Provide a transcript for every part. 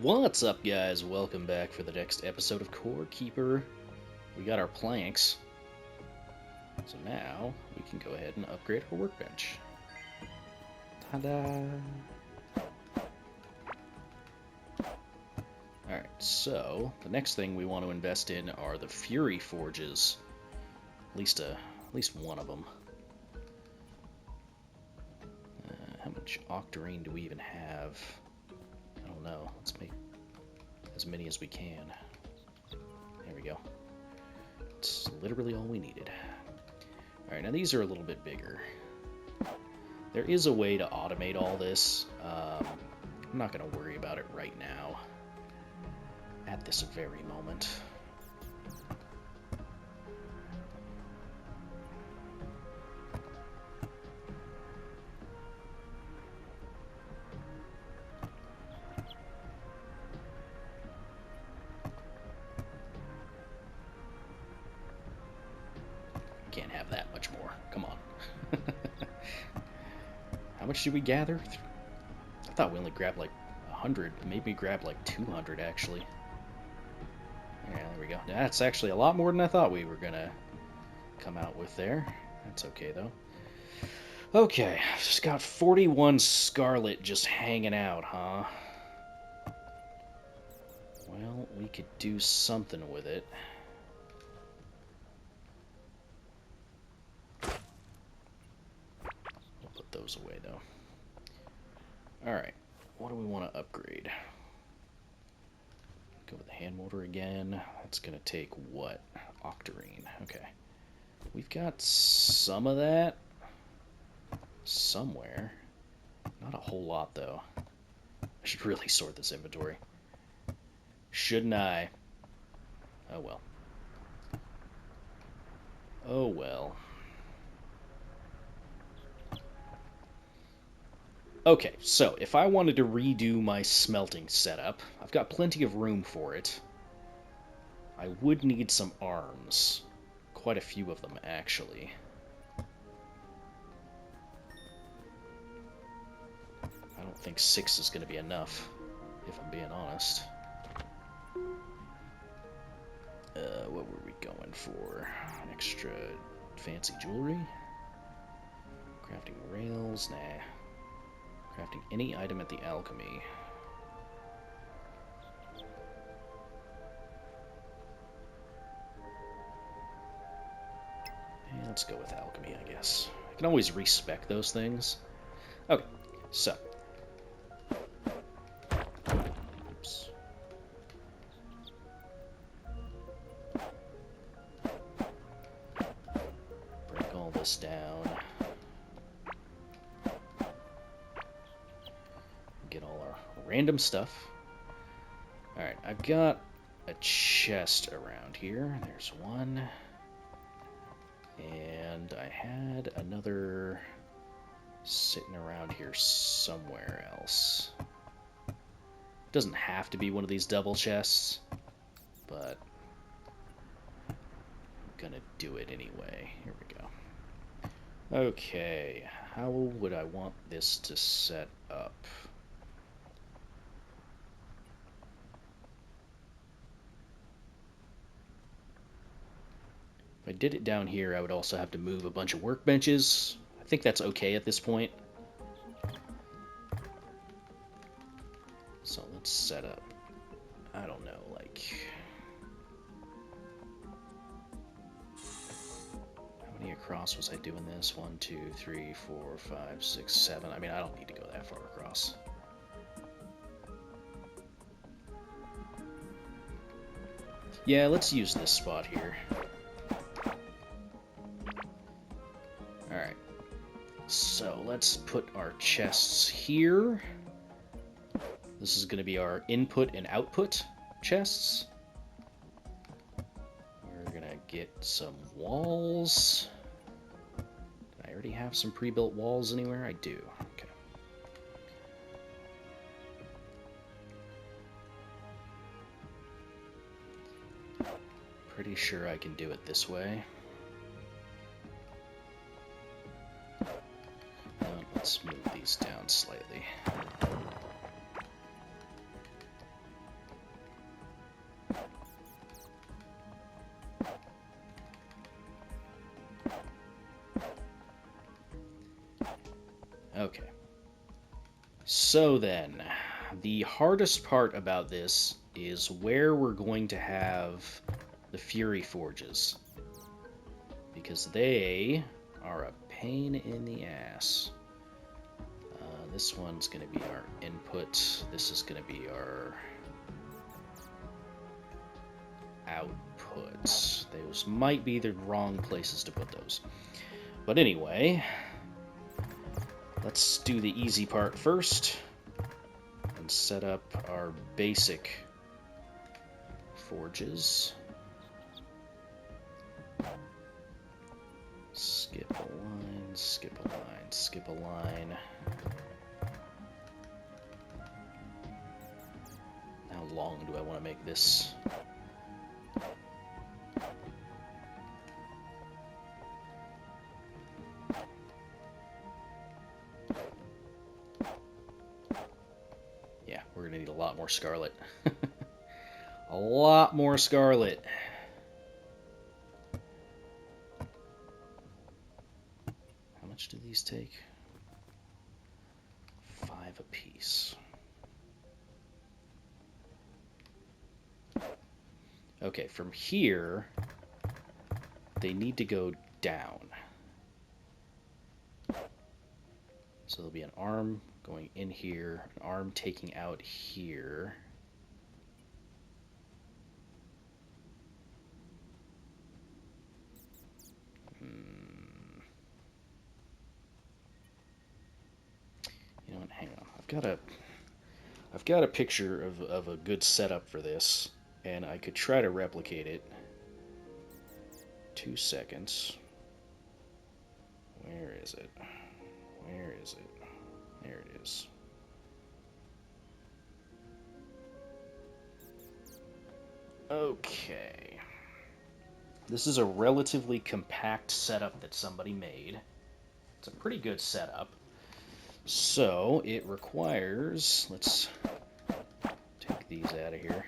What's up, guys? Welcome back for the next episode of Core Keeper. We got our planks, so now we can go ahead and upgrade our workbench. Ta-da! Alright, so the next thing we want to invest in are the Fury Forges. At least one of them. How much octarine do we even have? I don't know. Let's make as many as we can. There we go. It's literally all we needed. Alright, now these are a little bit bigger. There is a way to automate all this. I'm not going to worry about it right now. At this very moment. Can't have that much more. Come on. How much did we gather? I thought we only grabbed like 100. Maybe we grabbed like 200 actually. Yeah, there we go. That's actually a lot more than I thought we were gonna come out with there. That's okay though. Okay, just got 41 scarlet just hanging out, huh? Well, we could do something with it. We'll put those away though. Alright, what do we want to upgrade? Go with the hand mortar again. That's going to take what? Octarine. Okay. We've got some of that somewhere. Not a whole lot, though. I should really sort this inventory. Shouldn't I? Oh, well. Oh, well. Okay, so if I wanted to redo my smelting setup, I've got plenty of room for it. I would need some arms. Quite a few of them, actually. I don't think 6 is going to be enough, if I'm being honest. What were we going for? Extra fancy jewelry? Crafting rails? Nah. Crafting any item at the alchemy. Yeah, let's go with alchemy, I guess. I can always respec those things. Okay, so. Oops. Break all this down. Get all our random stuff. Alright, I've got a chest around here. There's one. And I had another sitting around here somewhere else. Doesn't have to be one of these double chests, but I'm gonna do it anyway. Here we go. Okay, how would I want this to set up? If I did it down here, I would also have to move a bunch of workbenches. I think that's okay at this point. So let's set up, I don't know, like... How many across was I doing this? 1, 2, 3, 4, 5, 6, 7. I mean, I don't need to go that far across. Yeah, let's use this spot here. Alright, so let's put our chests here. This is going to be our input and output chests. We're going to get some walls. Did I already have some pre-built walls anywhere? I do. Okay. Pretty sure I can do it this way. Let's move these down slightly. So then, the hardest part about this is where we're going to have the Fury Forges. Because they are a pain in the ass. This one's going to be our input. This is going to be our output. Those might be the wrong places to put those. But anyway, let's do the easy part first and set up our basic forges. Skip a line, skip a line, skip a line. How long do I want to make this? Yeah, we're going to need a lot more scarlet. A lot more scarlet. How much do these take? 5 apiece. Okay, from here, they need to go down. So there'll be an arm going in here, an arm taking out here. You know what? Hang on. I've got a picture of a good setup for this, and I could try to replicate it. 2 seconds. Where is it? Where is it? There it is. Okay. This is a relatively compact setup that somebody made. It's a pretty good setup. So it requires, let's take these out of here.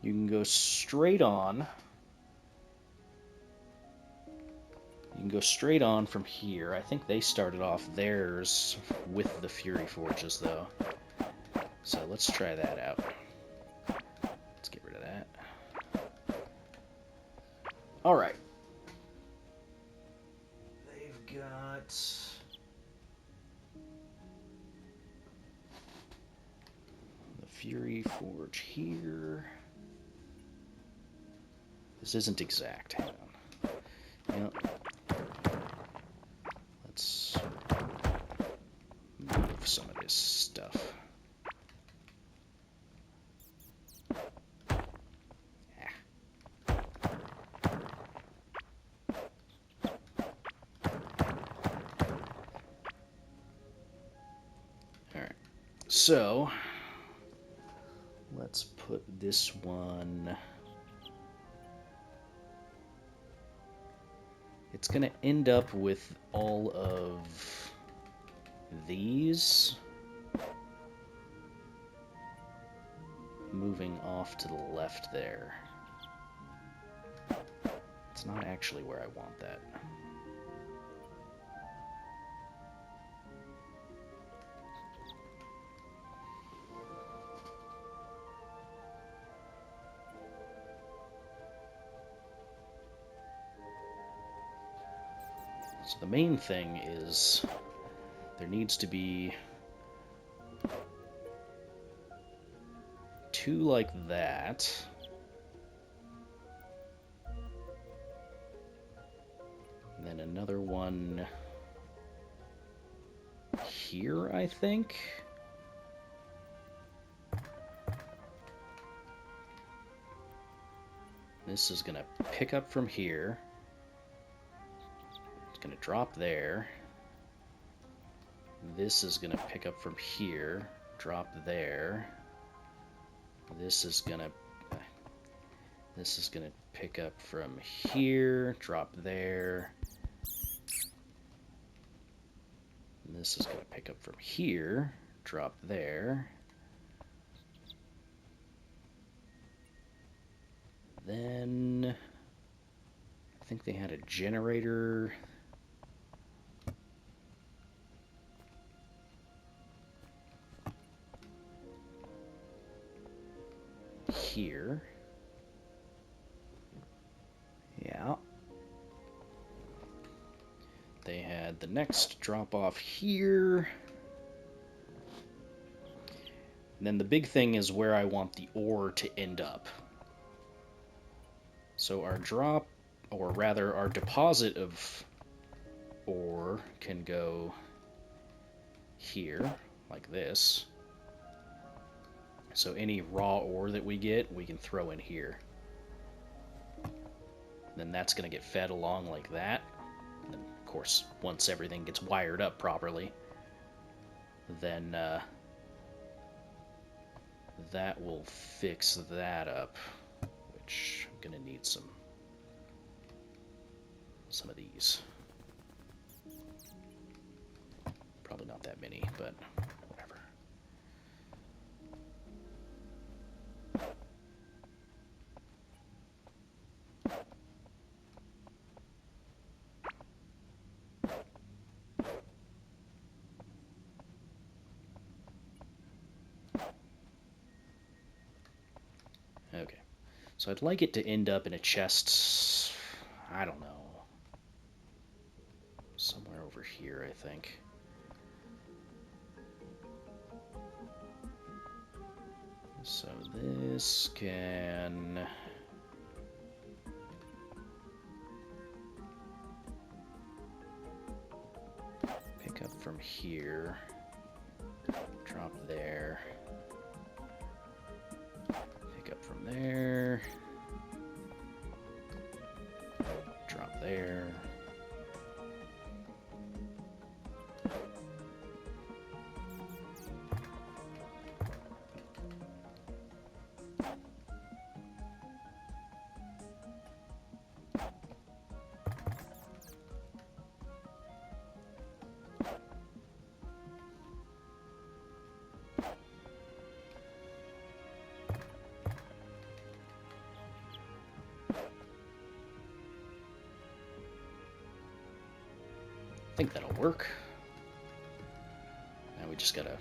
You can go straight on. You can go straight on from here. I think they started off theirs with the Fury Forges, though. So let's try that out. Let's get rid of that. All right. They've got... the Fury Forge here. This isn't exact. Hang on. Yep. Let's move some of this stuff. Alright, so let's put this one... It's going to end up with all of these moving off to the left there. It's not actually where I want that. So the main thing is there needs to be 2 like that. And then another one here, I think. This is going to pick up from here. Going to drop there. This is going to pick up from here, drop there. This is going to pick up from here, drop there. And this is going to pick up from here, drop there. Then I think they had a generator here. Yeah. They had the next drop off here. And then the big thing is where I want the ore to end up. So our drop, or rather our deposit of ore can go here, like this. So any raw ore that we get, we can throw in here. Then that's going to get fed along like that. And of course, once everything gets wired up properly, then that will fix that up, which I'm going to need some of these. Probably not that many, but whatever. Okay, so I'd like it to end up in a chest, I don't know, somewhere over here, I think. So this can pick up from here, drop there, pick up from there, drop there. I think that'll work. Now we just gotta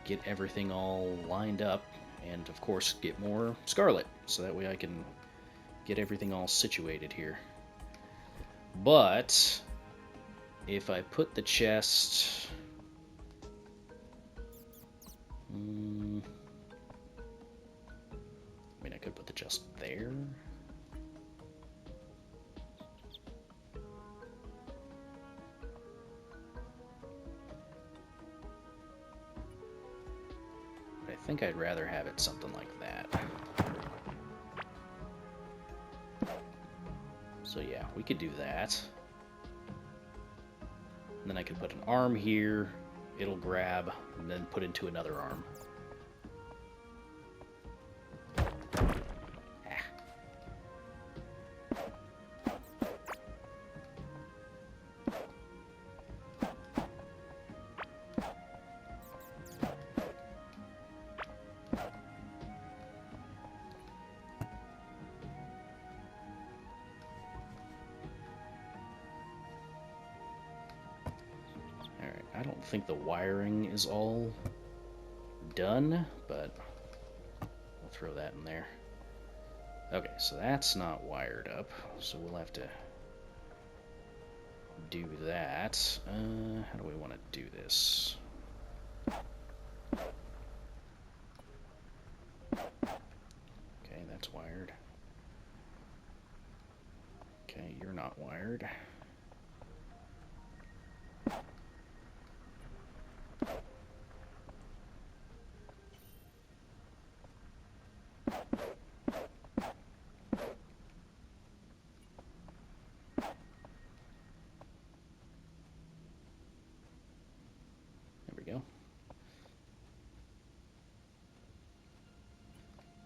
get everything all lined up and of course get more scarlet so that way I can get everything all situated here. But if I put the chest I mean, I could put the chest there. I think I'd rather have it something like that. So yeah, we could do that. And then I could put an arm here, it'll grab, and then put into another arm. I don't think the wiring is all done, but we'll throw that in there. Okay, so that's not wired up, so we'll have to do that. How do we want to do this? Okay, that's wired. Okay, you're not wired.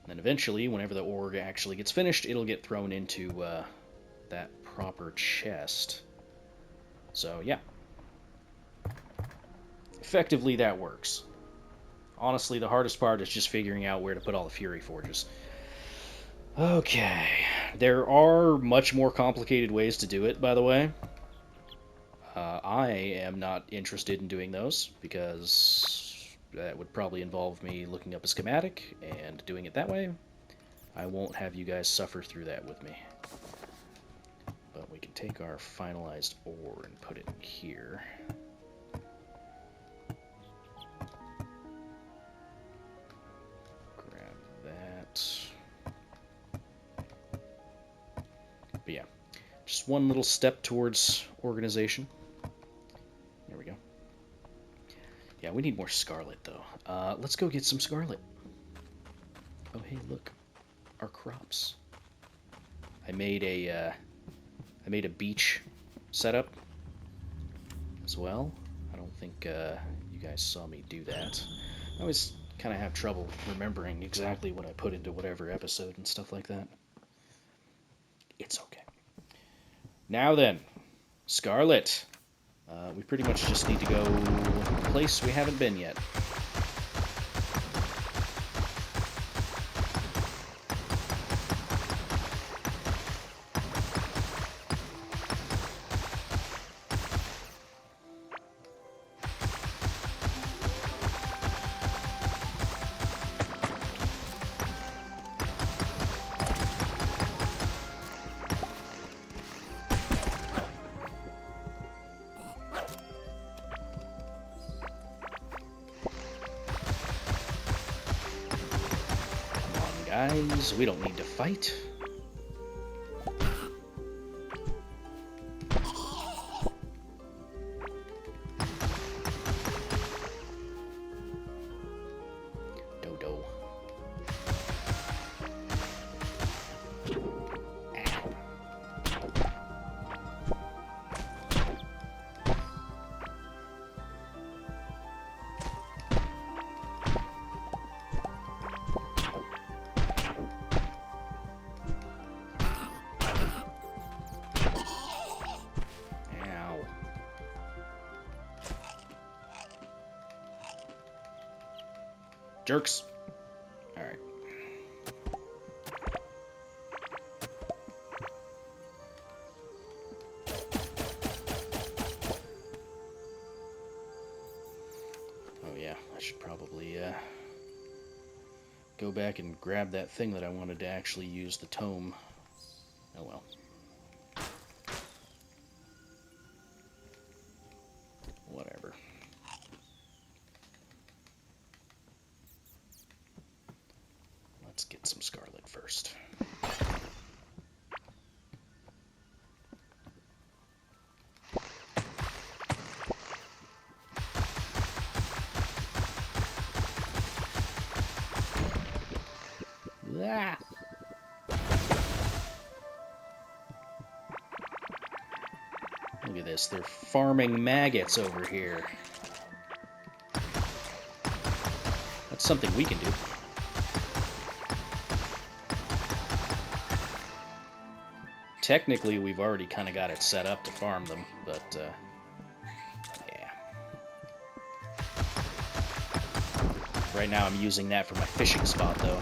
And eventually, whenever the ore actually gets finished, it'll get thrown into that proper chest. So, yeah. Effectively, that works. Honestly, the hardest part is just figuring out where to put all the Fury Forges. Okay. There are much more complicated ways to do it, by the way. I am not interested in doing those, because that would probably involve me looking up a schematic and doing it that way. I won't have you guys suffer through that with me. But we can take our finalized ore and put it here. Grab that. But yeah, just one little step towards organization. There we go. Yeah, we need more scarlet, though. Let's go get some scarlet. Oh, hey, look. Our crops. I made a beach setup as well. I don't think you guys saw me do that. I always kind of have trouble remembering exactly what I put into whatever episode and stuff like that. It's okay. Now then, Scarlet. We pretty much just need to go a place we haven't been yet. Guys, we don't need to fight. Dodo. Jerks. Alright. Oh yeah, I should probably go back and grab that thing that I wanted to actually use the tome. Oh well. Whatever. Let's get some scarlet first. Ah. Look at this, they're farming maggots over here. That's something we can do. Technically, we've already kind of got it set up to farm them, but, yeah. Right now I'm using that for my fishing spot, though.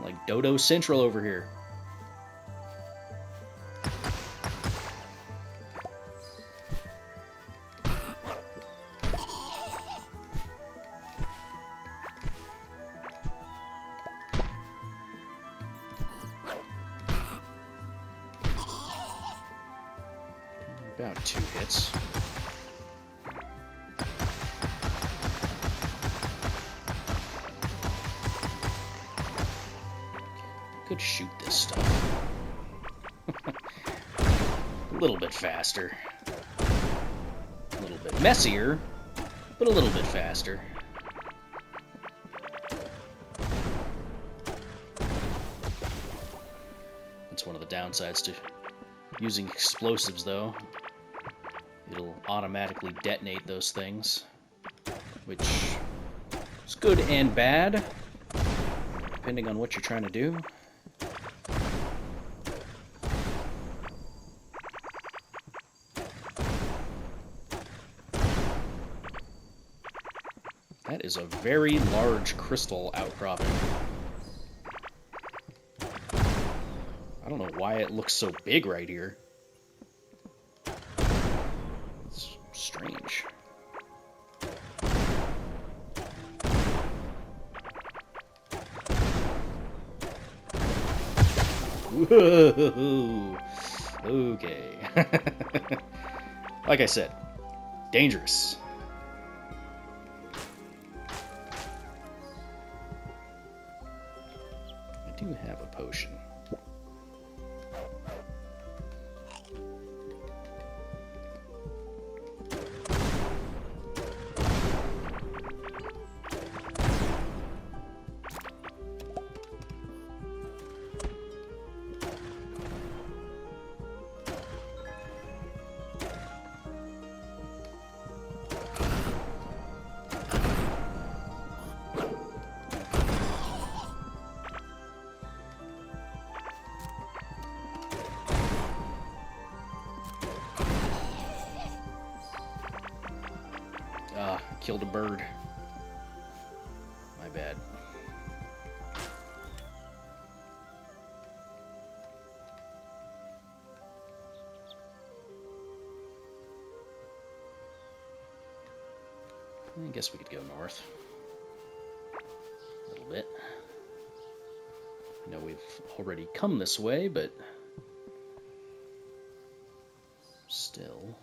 Like Dodo Central over here. About 2 hits. Could shoot this stuff. A little bit faster. A little bit messier, but a little bit faster. That's one of the downsides to using explosives, though. It'll automatically detonate those things, which is good and bad, depending on what you're trying to do. That is a very large crystal outcropping. I don't know why it looks so big right here. Whoa. Okay. Like I said, dangerous. I do have a potion. Killed a bird. My bad. I guess we could go north. A little bit. I know we've already come this way, but still.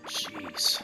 Jeez.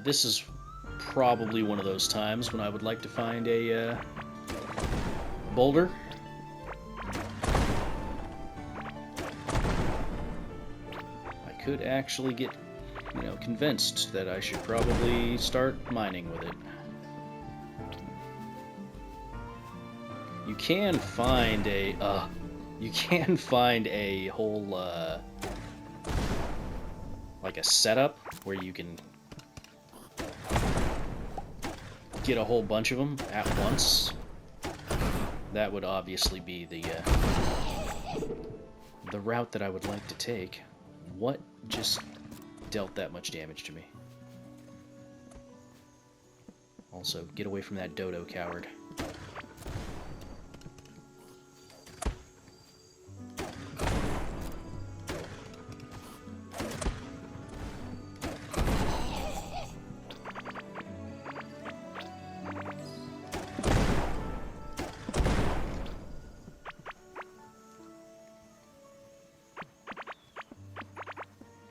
This is probably one of those times when I would like to find a boulder. I could actually get, convinced that I should probably start mining with it. You can find a whole like a setup where you can get a whole bunch of them at once. That would obviously be the route that I would like to take. What just dealt that much damage to me? Also, get away from that dodo coward.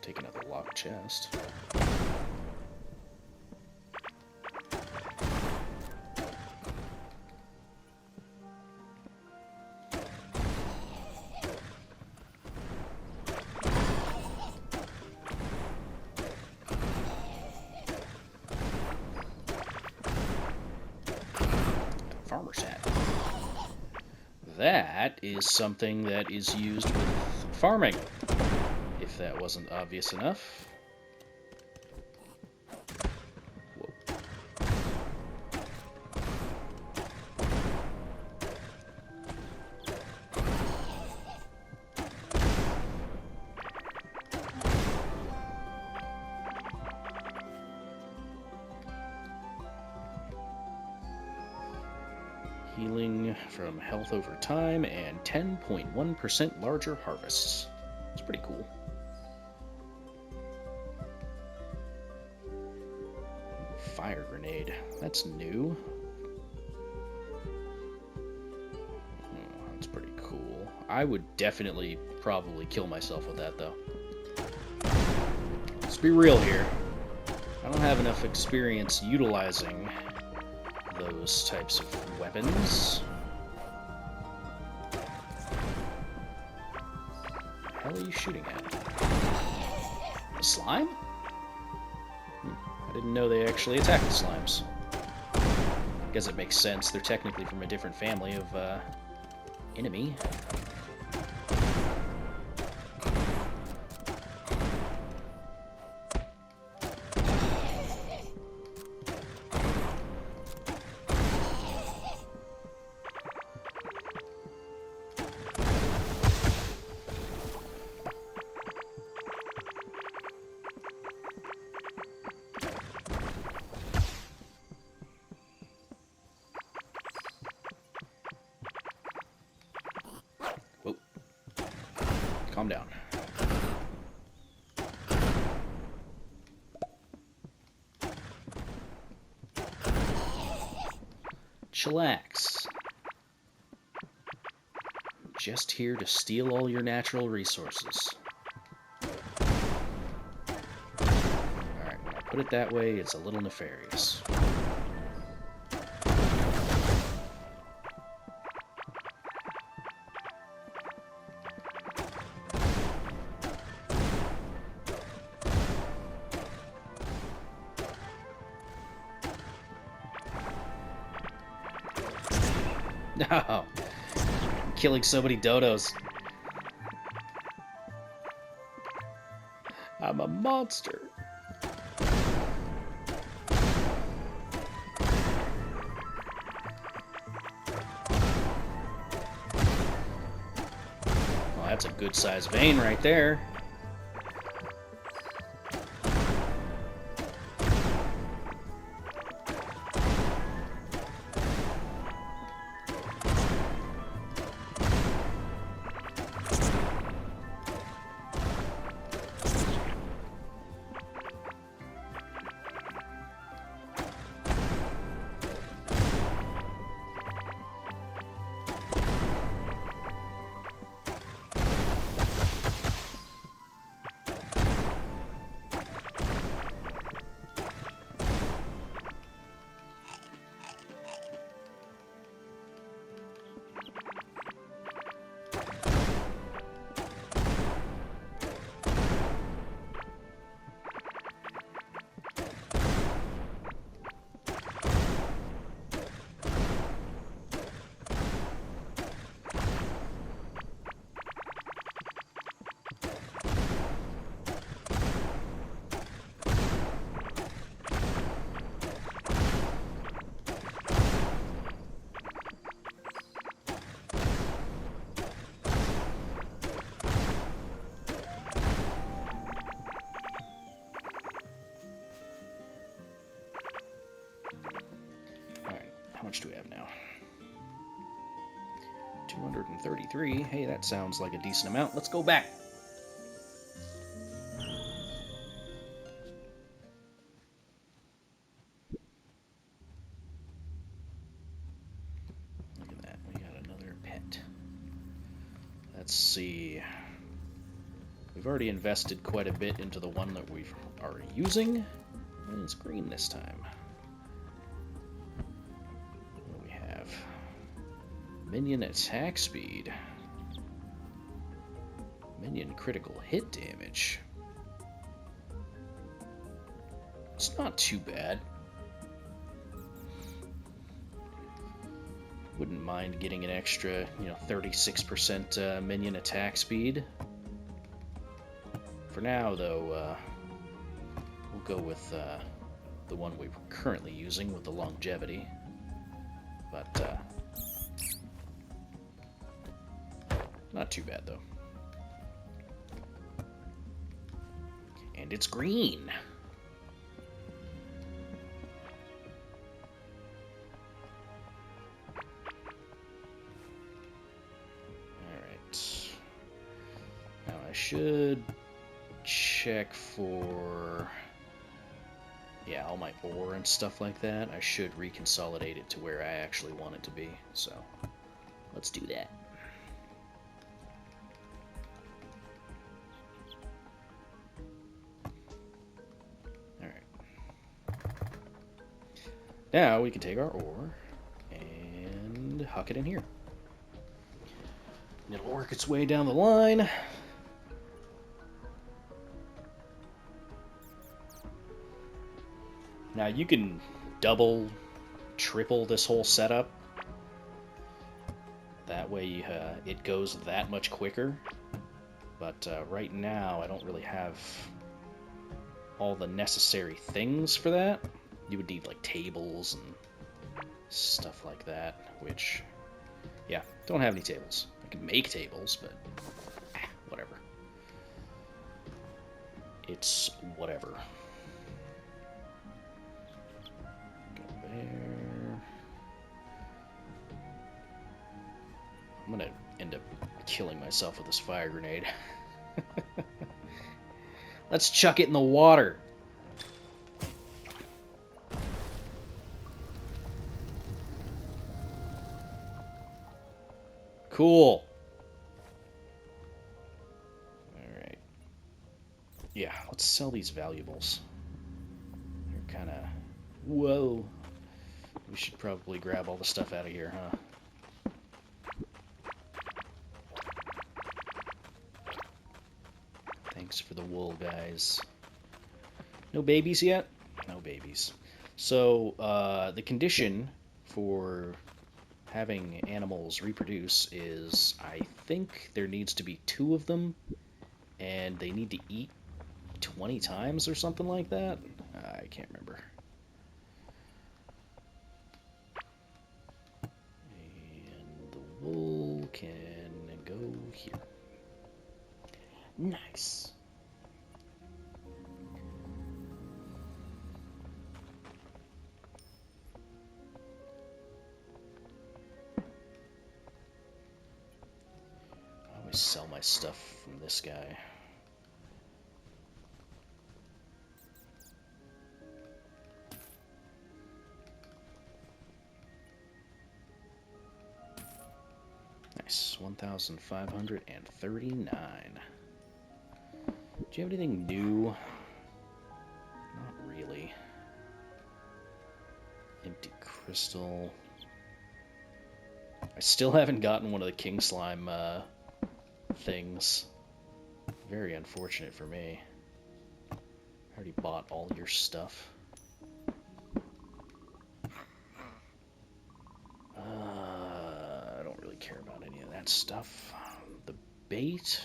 Take another locked chest. Farmer's hat. That is something that is used with farming. If that wasn't obvious enough. Whoa. from health over time and 10.1% larger harvests. It's pretty cool. Fire grenade. That's new. Oh, that's pretty cool. I would definitely probably kill myself with that, though. Let's be real here. I don't have enough experience utilizing those types of weapons. What the hell are you shooting at? A slime? I didn't know they actually attack the slimes. I guess it makes sense. They're technically from a different family of enemy. Calm down. Chillax. I'm just here to steal all your natural resources. Alright, when I put it that way, it's a little nefarious. No! I'm killing so many dodos. I'm a monster. Well, that's a good sized vein right there. How much do we have now? 233. Hey, that sounds like a decent amount. Let's go back. Look at that. We got another pet. Let's see. We've already invested quite a bit into the one that we are using. And it's green this time. Minion attack speed. Minion critical hit damage. It's not too bad. Wouldn't mind getting an extra, 36% minion attack speed. For now, though, we'll go with the one we're currently using with the longevity. But, not too bad, though. And it's green. should check for... yeah, all my ore and stuff like that. I should reconsolidate it to where I actually want it to be. So, let's do that. Now we can take our ore and huck it in here. And it'll work its way down the line. Now you can double, triple this whole setup. That way it goes that much quicker. But right now I don't really have all the necessary things for that. You would need like tables and stuff like that, which, yeah, don't have any tables. I can make tables, but whatever. It's whatever. Go there. I'm gonna end up killing myself with this fire grenade. Let's chuck it in the water. Cool. Alright. Yeah, let's sell these valuables. They're kind of... whoa. We should probably grab all the stuff out of here, huh? Thanks for the wool, guys. No babies yet? No babies. So, the condition for having animals reproduce is, I think there needs to be 2 of them, and they need to eat 20 times or something like that. I can't remember. And the wool can go here. Nice. Sell my stuff from this guy. Nice. 1,539. Do you have anything new? Not really. Empty crystal. I still haven't gotten one of the king slime things. Very unfortunate for me. I already bought all your stuff. I don't really care about any of that stuff. The bait?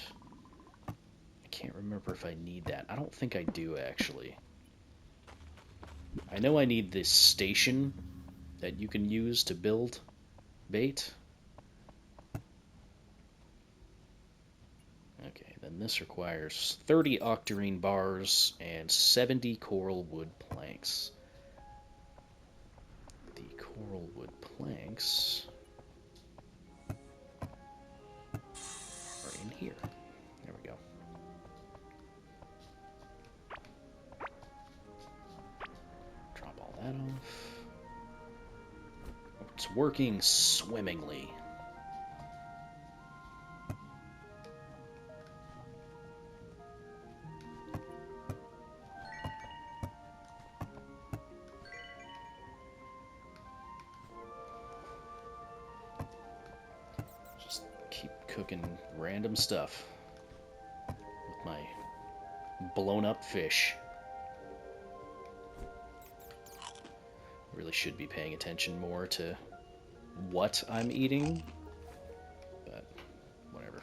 I can't remember if I need that. I don't think I do, actually. I know I need this station that you can use to build bait. Okay, then this requires 30 octarine bars and 70 coral wood planks. The coral wood planks are in here. There we go. Drop all that off. It's working swimmingly. Cooking random stuff with my blown up fish. Really should be paying attention more to what I'm eating, but whatever.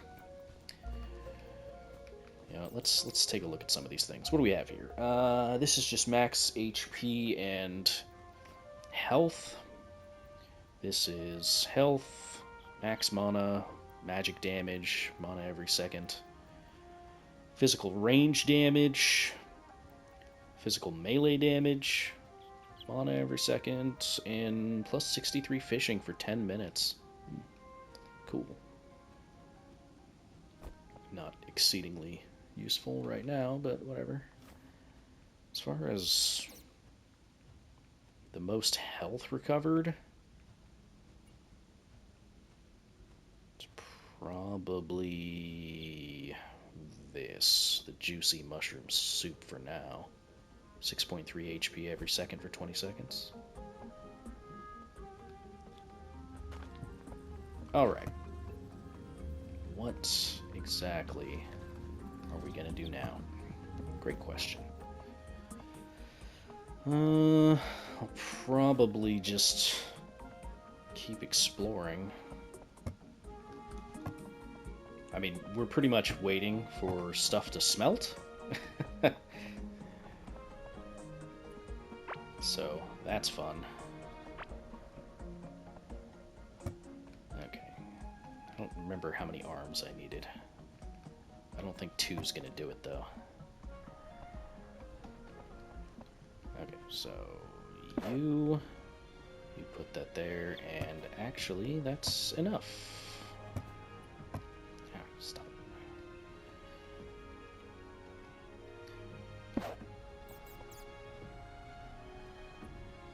You know, let's take a look at some of these things. What do we have here? This is just max HP and health. This is health, max mana, magic damage, mana every second, physical range damage, physical melee damage, mana every second, and plus 63 fishing for 10 minutes. Cool. not exceedingly useful right now, but whatever. As far as the most health recovered, it's probably this, the juicy mushroom soup for now. 6.3 HP every second for 20 seconds. Alright. What exactly are we gonna do now? Great question. I'll probably just keep exploring. I mean, we're pretty much waiting for stuff to smelt. So, that's fun. Okay. I don't remember how many arms I needed. I don't think 2's gonna do it, though. Okay, so you put that there, and actually, that's enough. Ah, stop.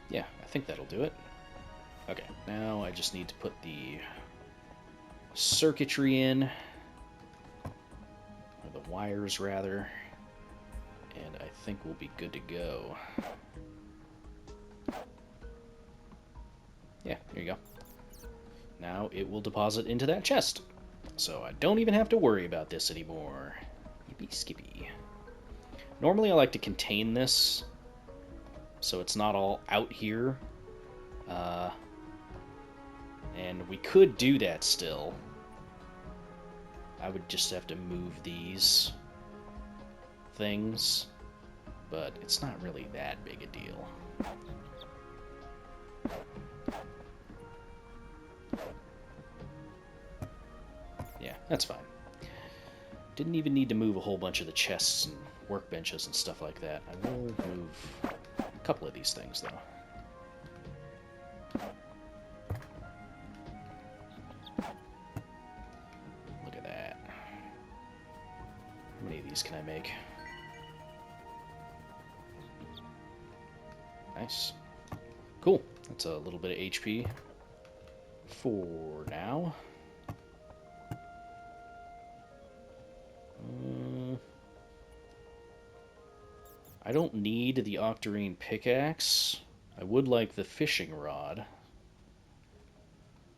Yeah, I think that'll do it. Okay, now I just need to put the circuitry in, or the wires rather, and I think we'll be good to go. Yeah, there you go. Now it will deposit into that chest, so I don't even have to worry about this anymore. Yippee skippy. Normally I like to contain this so it's not all out here, and we could do that still. I would just have to move these things, but it's not really that big a deal. Yeah, that's fine. Didn't even need to move a whole bunch of the chests and workbenches and stuff like that. I will move a couple of these things, though. Look at that. How many of these can I make? Nice. Cool. That's a little bit of HP for now. I don't need the octarine pickaxe. I would like the fishing rod.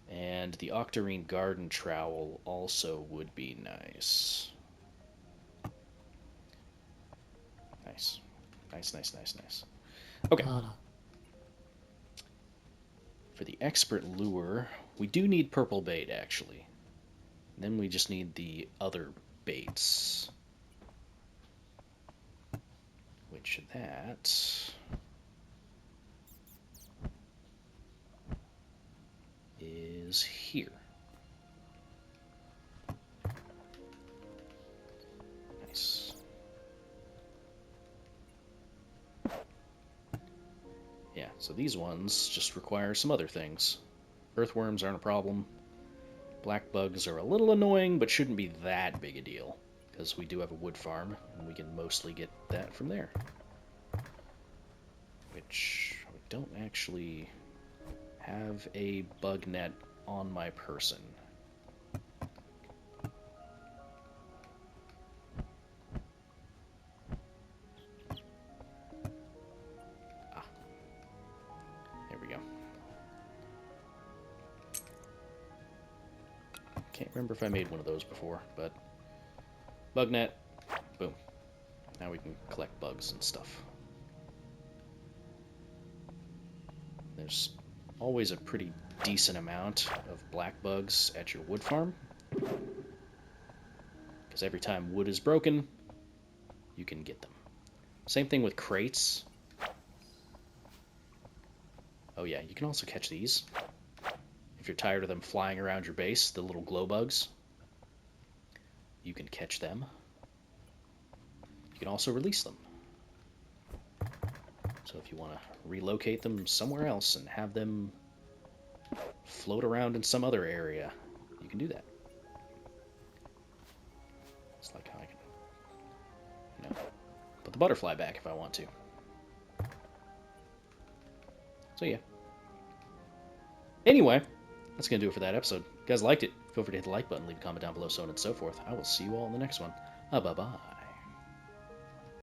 And the octarine garden trowel also would be nice. Nice. Nice, nice, nice, nice. Okay. For the expert lure, we do need purple bait, actually. Then we just need the other baits. Which that is here. Nice. Yeah, so these ones just require some other things. Earthworms aren't a problem. Black bugs are a little annoying, but shouldn't be that big a deal, because we do have a wood farm, and we can mostly get that from there. Which, I don't actually have a bug net on my person. Ah. There we go. Can't remember if I made one of those before, but bug net, boom. Now we can collect bugs and stuff. There's always a pretty decent amount of black bugs at your wood farm, because every time wood is broken, you can get them. Same thing with crates. Oh yeah, you can also catch these. If you're tired of them flying around your base, the little glow bugs, you can catch them. You can also release them. So if you want to relocate them somewhere else and have them float around in some other area, you can do that. Put the butterfly back if I want to. So yeah. Anyway, that's going to do it for that episode. If you guys liked it, feel free to hit the like button, leave a comment down below, so on and so forth. I will see you all in the next one. Bye-bye.